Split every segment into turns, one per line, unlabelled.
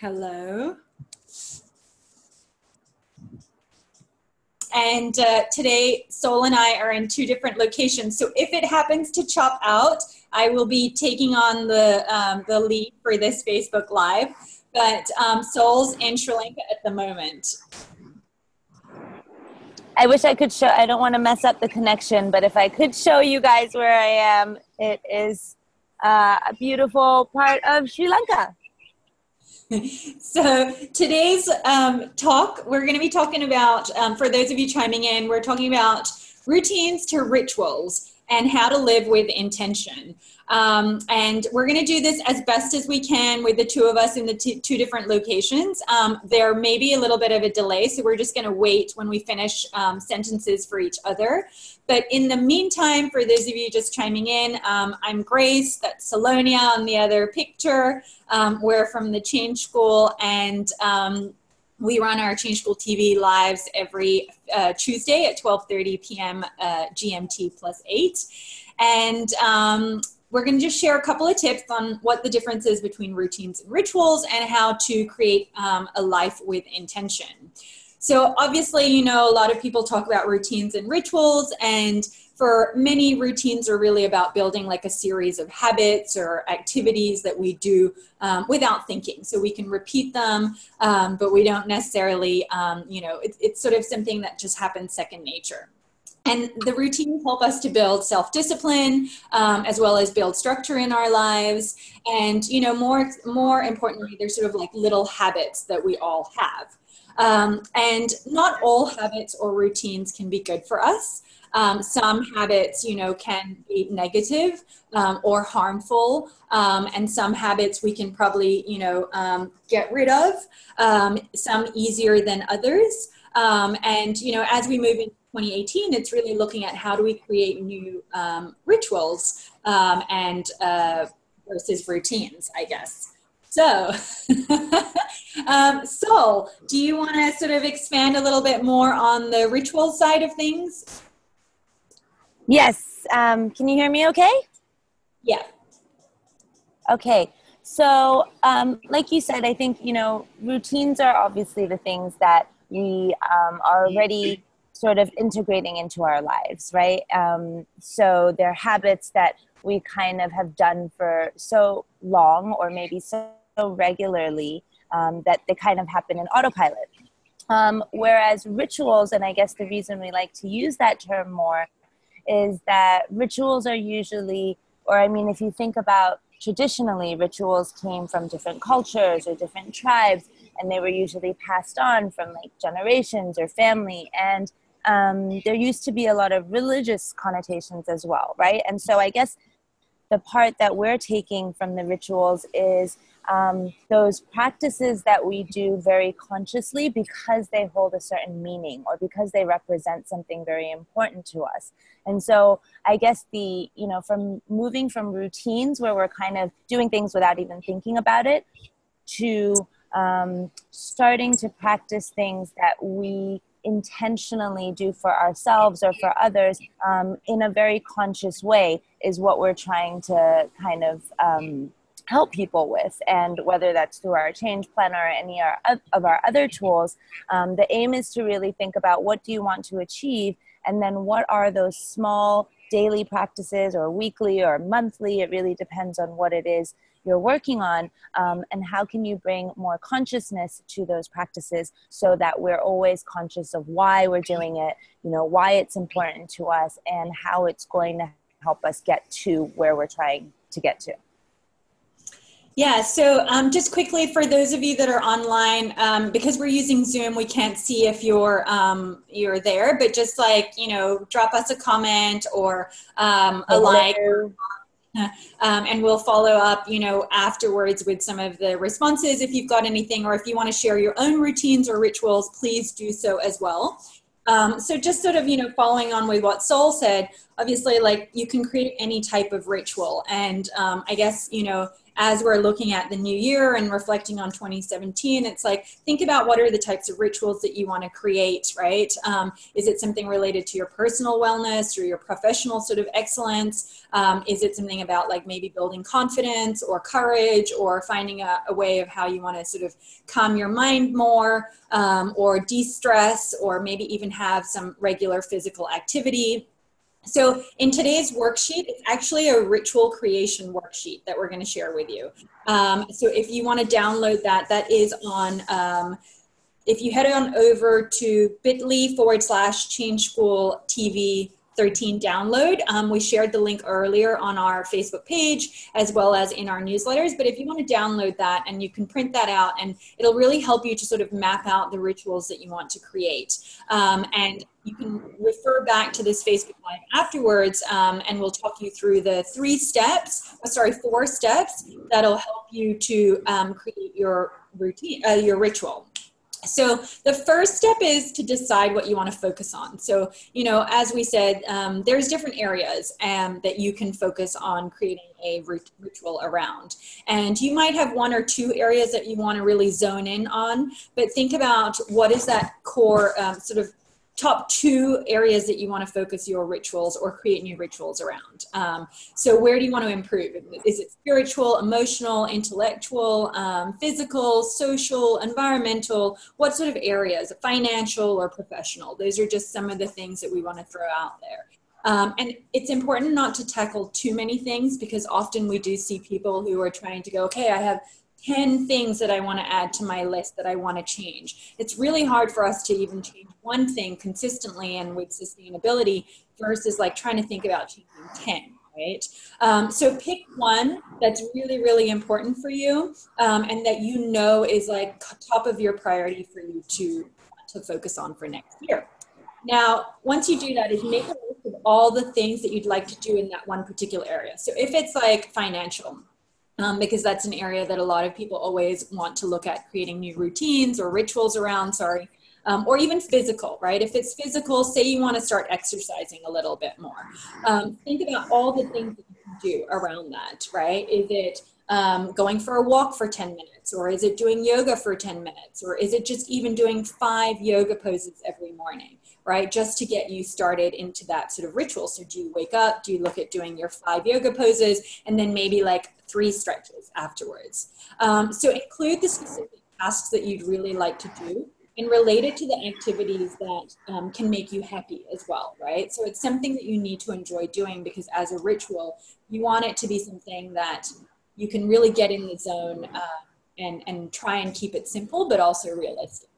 Hello. And today, Sol and I are in two different locations. So if it happens to chop out, I will be taking on the lead for this Facebook Live. But Sol's in Sri Lanka at the moment.
I wish I could show, I don't want to mess up the connection, but if I could show you guys where I am, it is a beautiful part of Sri Lanka.
So today's talk, we're going to be talking about, for those of you chiming in, we're talking about routines to rituals and how to live with intention. And we're going to do this as best as we can with the two of us in the two different locations. There may be a little bit of a delay, so we're just going to wait when we finish sentences for each other. But in the meantime, for those of you just chiming in, I'm Grace, that's Salonia on the other picture. We're from the Change School, and we run our Change School TV lives every Tuesday at 12:30 p.m. GMT +8. And we're going to just share a couple of tips on what the difference is between routines and rituals and how to create a life with intention. So obviously, you know, a lot of people talk about routines and rituals, and for many, routines are really about building like a series of habits or activities that we do without thinking. So we can repeat them, but we don't necessarily, you know, it's sort of something that just happens second nature. And the routines help us to build self-discipline, as well as build structure in our lives. And, you know, more importantly, they're sort of like little habits that we all have. And not all habits or routines can be good for us. Some habits, you know, can be negative or harmful, and some habits we can probably, you know, get rid of, some easier than others. And, you know, as we move into 2018, it's really looking at how do we create new rituals and versus routines, I guess. So, Sol, do you want to sort of expand a little bit more on the ritual side of things?
Yes. Can you hear me okay?
Yeah.
Okay. So, like you said, I think, you know, routines are obviously the things that we are already sort of integrating into our lives, right? So they're habits that we kind of have done for so long, or maybe so regularly, that they kind of happen in autopilot. Whereas rituals, and I guess the reason we like to use that term more, is that rituals are usually, or I mean, if you think about traditionally, rituals came from different cultures or different tribes, and they were usually passed on from like generations or family. And there used to be a lot of religious connotations as well, right? And so I guess the part that we're taking from the rituals is those practices that we do very consciously because they hold a certain meaning or because they represent something very important to us. And so I guess you know, from moving from routines where we're kind of doing things without even thinking about it to starting to practice things that we intentionally do for ourselves or for others in a very conscious way is what we're trying to kind of help people with. And whether that's through our change planner or any of our other tools, the aim is to really think about what do you want to achieve, and then what are those small daily practices or weekly or monthly, it really depends on what it is you're working on, and how can you bring more consciousness to those practices so that we're always conscious of why we're doing it, you know, why it's important to us, and how it's going to help us get to where we're trying to get to.
Yeah, so just quickly for those of you that are online, because we're using Zoom, we can't see if you're there, but just like, you know, drop us a comment or a like. And we'll follow up, you know, afterwards with some of the responses if you've got anything, or if you want to share your own routines or rituals, please do so as well. So just sort of, you know, following on with what Sol said, obviously, like, you can create any type of ritual. And I guess, you know, as we're looking at the new year and reflecting on 2017, it's like, think about what are the types of rituals that you want to create, right? Is it something related to your personal wellness or your professional sort of excellence? Is it something about like maybe building confidence or courage, or finding a way of how you want to sort of calm your mind more, or de-stress, or maybe even have some regular physical activity? So in today's worksheet, it's actually a ritual creation worksheet that we're going to share with you. So if you want to download that, that is on, if you head on over to bit.ly/Change School TV 13 download. We shared the link earlier on our Facebook page as well as in our newsletters. But if you want to download that, and you can print that out, and it'll really help you to sort of map out the rituals that you want to create. And you can refer back to this Facebook Live afterwards, and we'll talk you through the 4 steps that'll help you to create your routine, your ritual. So the first step is to decide what you want to focus on. So, you know, as we said, there's different areas that you can focus on creating a ritual around. And you might have 1 or 2 areas that you want to really zone in on, but think about what is that core sort of top 2 areas that you want to focus your rituals or create new rituals around. So where do you want to improve? Is it spiritual, emotional, intellectual, physical, social, environmental? What sort of areas? Financial or professional? Those are just some of the things that we want to throw out there. And it's important not to tackle too many things, because often we do see people who are trying to go, okay, I have 10 things that I want to add to my list that I want to change. It's really hard for us to even change one thing consistently and with sustainability versus like trying to think about changing 10, right? So pick one that's really, really important for you, and that you know is like top of your priority for you to focus on for next year. Now, once you do that, is make a list of all the things that you'd like to do in that one particular area. So if it's like financial, because that's an area that a lot of people always want to look at creating new routines or rituals around, or even physical, right? If it's physical, say you want to start exercising a little bit more. Think about all the things that you can do around that, right? Is it going for a walk for 10 minutes? Or is it doing yoga for 10 minutes? Or is it just even doing 5 yoga poses every morning, right? Just to get you started into that sort of ritual. So do you wake up? Do you look at doing your 5 yoga poses and then maybe like 3 stretches afterwards? So include the specific tasks that you'd really like to do and relate it to the activities that can make you happy as well, right? So it's something that you need to enjoy doing, because as a ritual, you want it to be something that you can really get in the zone and try and keep it simple, but also realistic.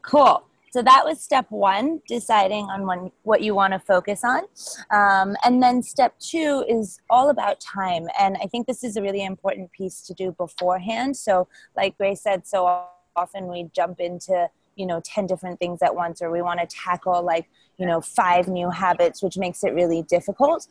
Cool. So that was step 1, deciding on what you want to focus on. And then step 2 is all about time. And I think this is a really important piece to do beforehand. So like Grace said, so often we jump into, 10 different things at once, or we want to tackle 5 new habits, which makes it really difficult.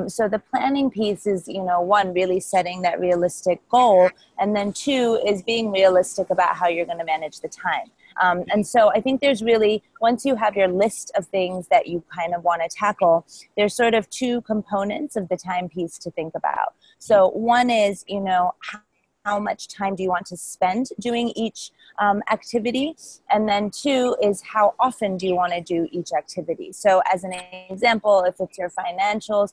So the planning piece is, 1, really setting that realistic goal. And then 2 is being realistic about how you're going to manage the time. And so I think there's really, once you have your list of things that you kind of want to tackle, there's sort of 2 components of the time piece to think about. So 1 is, how much time do you want to spend doing each activity? And then 2 is how often do you want to do each activity? So as an example, if it's your financials,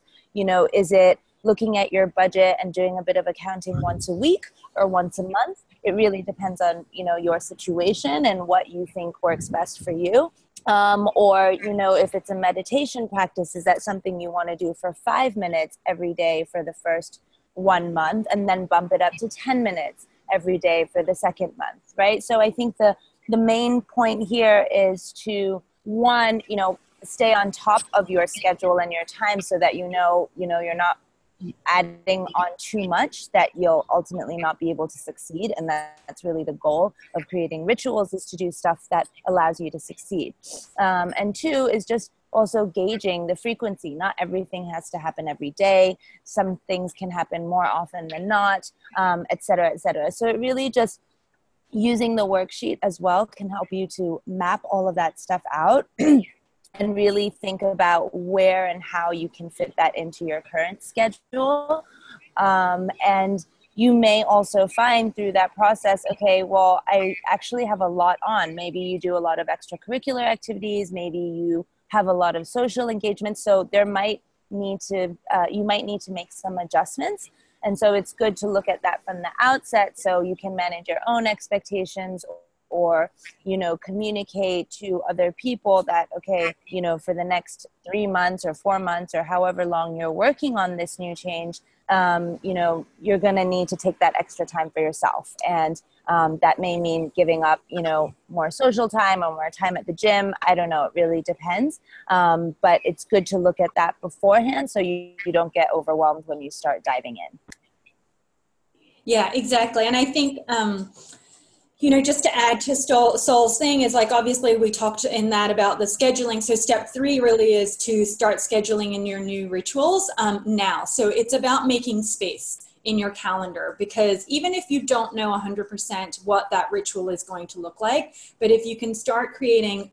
is it looking at your budget and doing a bit of accounting once a week or once a month? It really depends on, your situation and what you think works best for you. Or, if it's a meditation practice, is that something you want to do for 5 minutes every day for the first 1 month, and then bump it up to 10 minutes every day for the second month, right? So I think the main point here is to, 1, stay on top of your schedule and your time, so that you're not adding on too much that you'll ultimately not be able to succeed. And that's really the goal of creating rituals, is to do stuff that allows you to succeed. And 2 is just also gauging the frequency. Not everything has to happen every day. Some things can happen more often than not, et cetera, et cetera. So it really just, using the worksheet as well can help you to map all of that stuff out. and really think about where and how you can fit that into your current schedule. And you may also find through that process, okay, well, I actually have a lot on. Maybe you do a lot of extracurricular activities. Maybe you have a lot of social engagement. So there might need to, you might need to make some adjustments. And so it's good to look at that from the outset so you can manage your own expectations, or, you know, communicate to other people that, okay, you know, for the next 3 months or 4 months or however long you're working on this new change, you know, you're going to need to take that extra time for yourself. And that may mean giving up, you know, more social time or more time at the gym. I don't know. It really depends. But it's good to look at that beforehand so you don't get overwhelmed when you start diving in.
Yeah, exactly. And I think, you know, just to add to Sol's thing is, like, obviously we talked in that about the scheduling. So step 3 really is to start scheduling in your new rituals now. So it's about making space in your calendar, because even if you don't know 100% what that ritual is going to look like, but if you can start creating,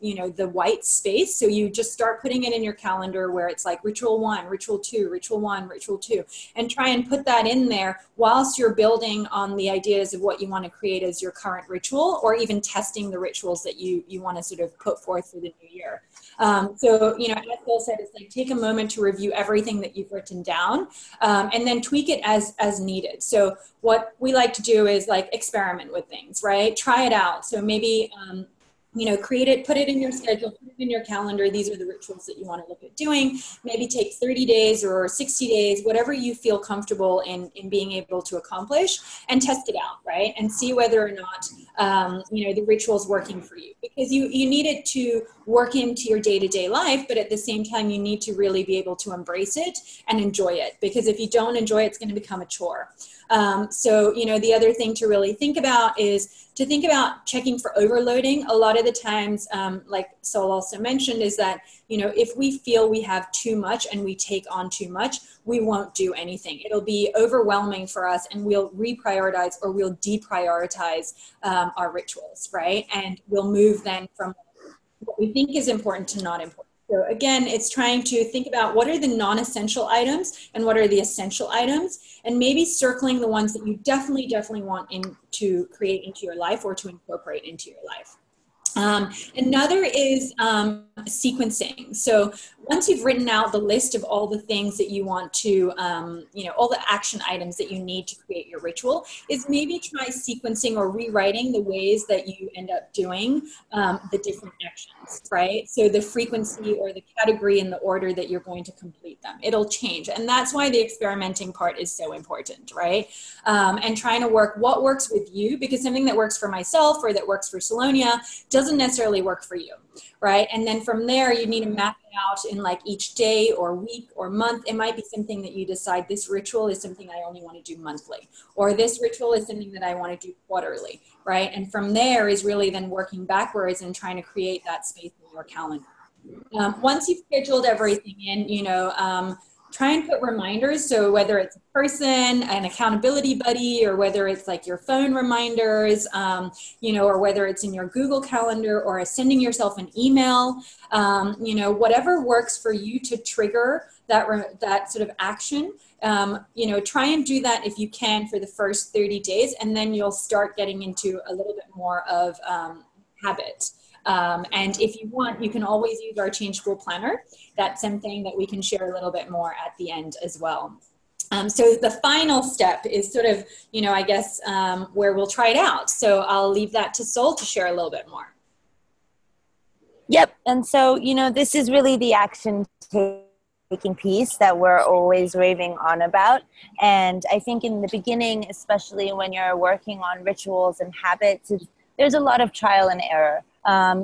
you know, the white space, so you just start putting it in your calendar where it's like ritual 1, ritual 2, ritual 1, ritual 2, and try and put that in there whilst you're building on the ideas of what you want to create as your current ritual, or even testing the rituals that you want to sort of put forth for the new year. So, you know, as Phil said, it's like, take a moment to review everything that you've written down, and then tweak it as needed. So what we like to do is, like, experiment with things, right? Try it out. So maybe, you know, create it, put it in your schedule, put it in your calendar. These are the rituals that you want to look at doing. Maybe take 30 days or 60 days, whatever you feel comfortable in being able to accomplish, and test it out, right? And see whether or not, you know, the ritual's working for you, because you need it to work into your day-to-day life, but at the same time, you need to really be able to embrace it and enjoy it, because if you don't enjoy it, it's going to become a chore. So, you know, the other thing to really think about is to think about checking for overloading. A lot of the times, like Sol also mentioned, is that, you know, if we feel we have too much and we take on too much, we won't do anything. It'll be overwhelming for us, and we'll reprioritize or we'll deprioritize our rituals, right? And we'll move then from what we think is important to not important. So again, it's trying to think about what are the non-essential items and what are the essential items, and maybe circling the ones that you definitely want to create into your life or to incorporate into your life. Another is sequencing. So once you've written out the list of all the things that you want to, you know, all the action items that you need to create your ritual, is maybe try sequencing or rewriting the ways that you end up doing the different actions, right? So the frequency or the category and the order that you're going to complete them, it'll change. And that's why the experimenting part is so important, right? And trying to work what works with you, because something that works for myself or that works for Salonia doesn't necessarily work for you, right? And then from there, you need to map it out in, like, each day or week or month. It might be something that you decide, this ritual is something I only want to do monthly, or this ritual is something that I want to do quarterly, right? And from there is really then working backwards and trying to create that space in your calendar. Once you've scheduled everything in, you know, try and put reminders. So whether it's a person, an accountability buddy, or whether it's like your phone reminders, you know, or whether it's in your Google Calendar or sending yourself an email, you know, whatever works for you to trigger that sort of action. You know, try and do that if you can for the first 30 days, and then you'll start getting into a little bit more of habit. And if you want, you can always use our Change School Planner. That's something that we can share a little bit more at the end as well. So the final step is sort of, you know, I guess, where we'll try it out. So I'll leave that to Sol to share a little bit more.
Yep. And so, you know, this is really the action taking piece that we're always raving on about. And I think in the beginning, especially when you're working on rituals and habits, there's a lot of trial and error.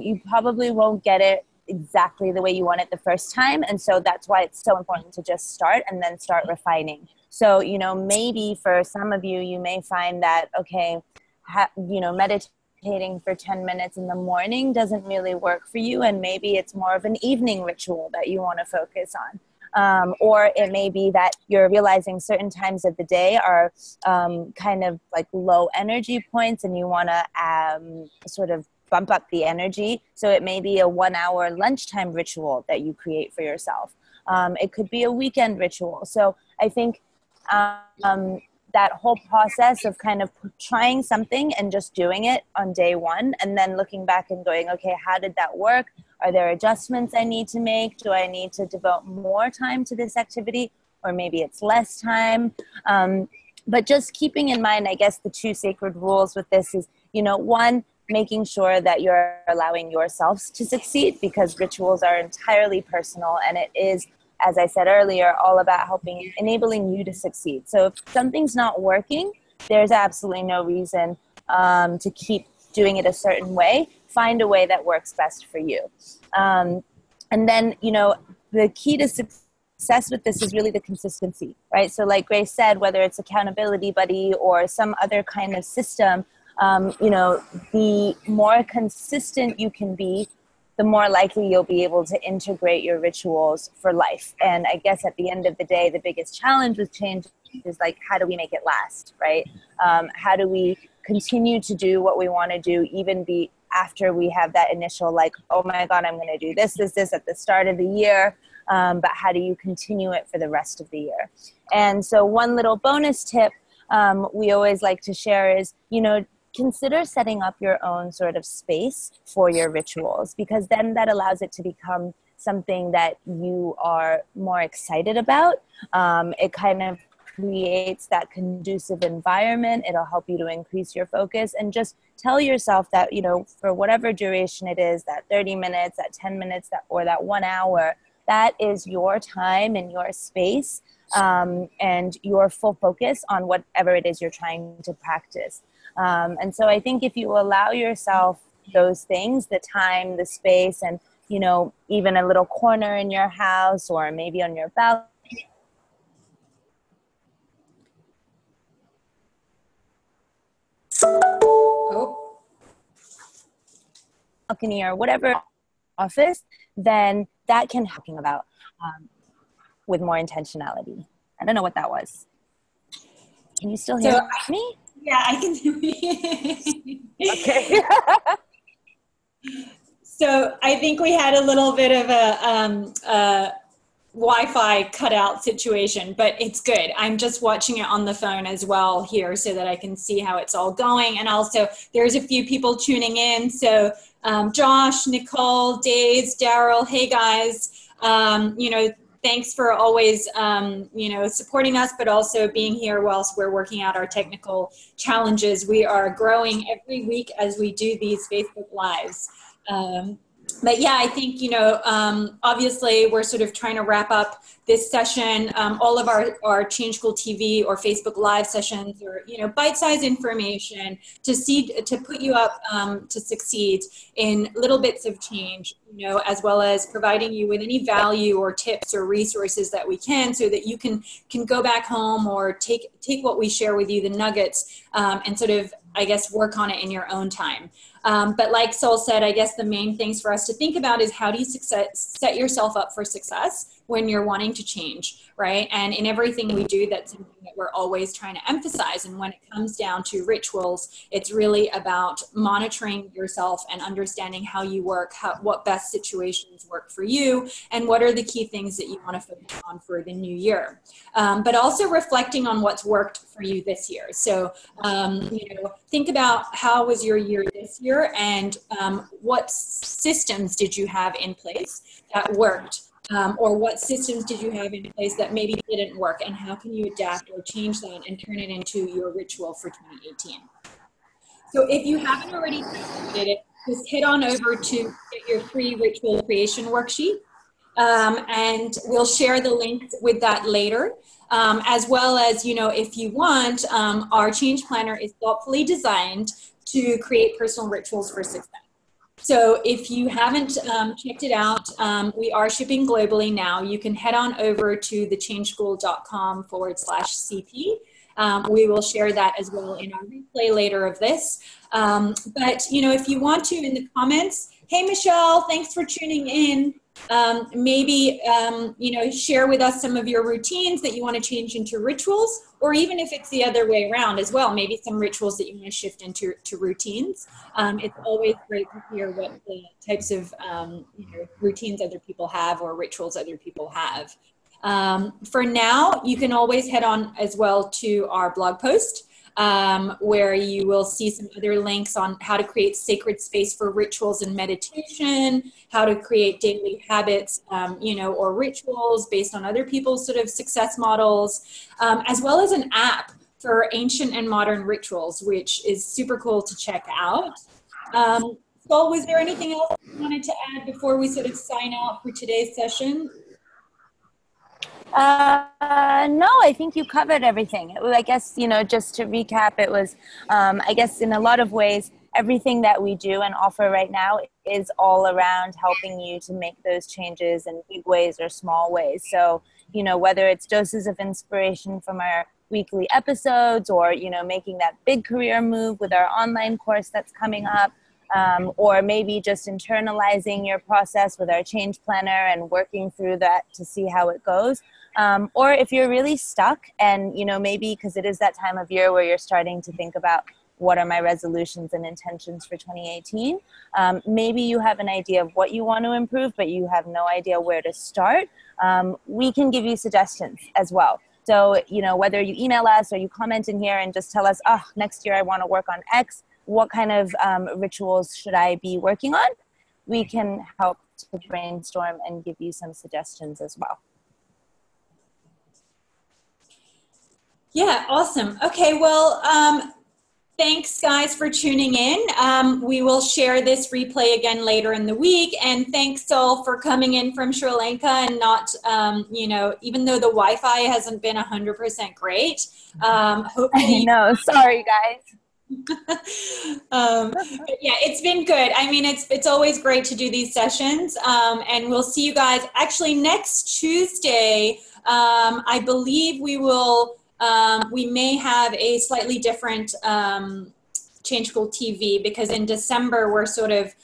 You probably won't get it exactly the way you want it the first time. And so that's why it's so important to just start and then start refining. So, you know, maybe for some of you, you may find that, okay, you know, meditating for 10 minutes in the morning doesn't really work for you. And maybe it's more of an evening ritual that you want to focus on. Or it may be that you're realizing certain times of the day are kind of like low energy points, and you want to sort of bump up the energy. So it may be a 1-hour lunchtime ritual that you create for yourself. It could be a weekend ritual. So I think that whole process of kind of trying something and just doing it on day one, and then looking back and going, okay, how did that work? Are there adjustments I need to make? Do I need to devote more time to this activity? Or maybe it's less time. But just keeping in mind, I guess, the 2 sacred rules with this is, one, making sure that you're allowing yourselves to succeed, because rituals are entirely personal, and it is, as I said earlier, all about enabling you to succeed. So if something's not working, there's absolutely no reason to keep doing it a certain way. Find a way that works best for you. And then, the key to success with this is really the consistency, right? So like Grace said, whether it's accountability buddy or some other kind of system, the more consistent you can be, the more likely you'll be able to integrate your rituals for life. And I guess at the end of the day, the biggest challenge with change is like, how do we make it last, right? How do we continue to do what we want to do, even after we have that initial like, oh my God, I'm going to do this at the start of the year. But how do you continue it for the rest of the year? And so one little bonus tip we always like to share is, consider setting up your own sort of space for your rituals, because then that allows it to become something that you are more excited about. It kind of creates that conducive environment. It'll help you to increase your focus, and just tell yourself that, for whatever duration it is, that 30 minutes, that 10 minutes, or that 1 hour, that is your time and your space, and your full focus on whatever it is you're trying to practice. And so I think if you allow yourself those things, the time, the space, and, even a little corner in your house or maybe on your balcony, or whatever office, then that can happen about with more intentionality. I don't know what that was. Can you still hear me?
Yeah, I can hear you.
Okay.
So I think we had a little bit of a Wi-Fi cutout situation, but it's good. I'm just watching it on the phone as well here so that I can see how it's all going. And also there's a few people tuning in. So Josh, Nicole, Days, Daryl, hey guys, thanks for always, supporting us, but also being here whilst we're working out our technical challenges. We are growing every week as we do these Facebook Lives. But yeah, I think, obviously we're sort of trying to wrap up this session. All of our Change School TV or Facebook Live sessions are, bite-sized information to put you up to succeed in little bits of change, as well as providing you with any value or tips or resources that we can, so that you can go back home or take what we share with you, the nuggets, and sort of, I guess, work on it in your own time. But like Sol said, I guess the main things for us to think about is how do you set yourself up for success when you're wanting to change, right? And in everything we do, that's something that we're always trying to emphasize. And when it comes down to rituals, it's really about monitoring yourself and understanding how you work, what best situations work for you, and what are the key things that you want to focus on for the new year. But also reflecting on what's worked for you this year. So, think about how was your year this year, and what systems did you have in place that worked, or what systems did you have in place that maybe didn't work, and how can you adapt or change that and turn it into your ritual for 2018. So if you haven't already completed it, just head on over to get your free ritual creation worksheet, and we'll share the link with that later. As well as, if you want, our change planner is thoughtfully designed to create personal rituals for success. So if you haven't checked it out, we are shipping globally now. You can head on over to thechangeschool.com/CP. We will share that as well in our replay later of this. But, if you want to, in the comments, hey, Michelle, thanks for tuning in. Maybe, you know, share with us some of your routines that you want to change into rituals, or even if it's the other way around as well, maybe some rituals that you want to shift into routines. It's always great to hear what the types of you know, routines other people have or rituals other people have. For now, you can always head on as well to our blog post, where you will see some other links on how to create sacred space for rituals and meditation, how to create daily habits, you know, or rituals based on other people's sort of success models, as well as an app for ancient and modern rituals, which is super cool to check out. Sol, was there anything else you wanted to add before we sort of sign out for today's session?
No, I think you covered everything. I guess, you know, just to recap, it was, I guess in a lot of ways, everything that we do and offer right now is all around helping you to make those changes in big ways or small ways. So, you know, whether it's doses of inspiration from our weekly episodes, or, you know, making that big career move with our online course that's coming up, or maybe just internalizing your process with our change planner and working through that to see how it goes. Or if you're really stuck and, you know, maybe because it is that time of year where you're starting to think about what are my resolutions and intentions for 2018, maybe you have an idea of what you want to improve, but you have no idea where to start. We can give you suggestions as well. So, you know, whether you email us or you comment in here and just tell us, oh, next year I want to work on X, what kind of rituals should I be working on? We can help to brainstorm and give you some suggestions as well.
Yeah, awesome. Okay, well, thanks guys for tuning in. We will share this replay again later in the week. And thanks Sol for coming in from Sri Lanka and not, you know, even though the Wi-Fi hasn't been 100% great. Hopefully,
No, sorry guys.
But yeah, it's been good. I mean, it's always great to do these sessions, and we'll see you guys actually next Tuesday. I believe we will. We may have a slightly different Change School TV, because in December we're sort of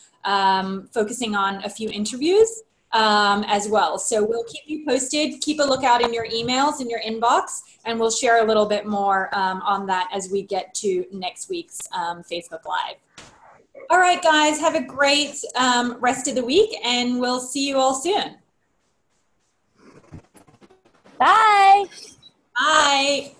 focusing on a few interviews as well. So we'll keep you posted. Keep a lookout in your emails, in your inbox, and we'll share a little bit more on that as we get to next week's Facebook Live. All right, guys, have a great rest of the week, and we'll see you all soon.
Bye.
Bye.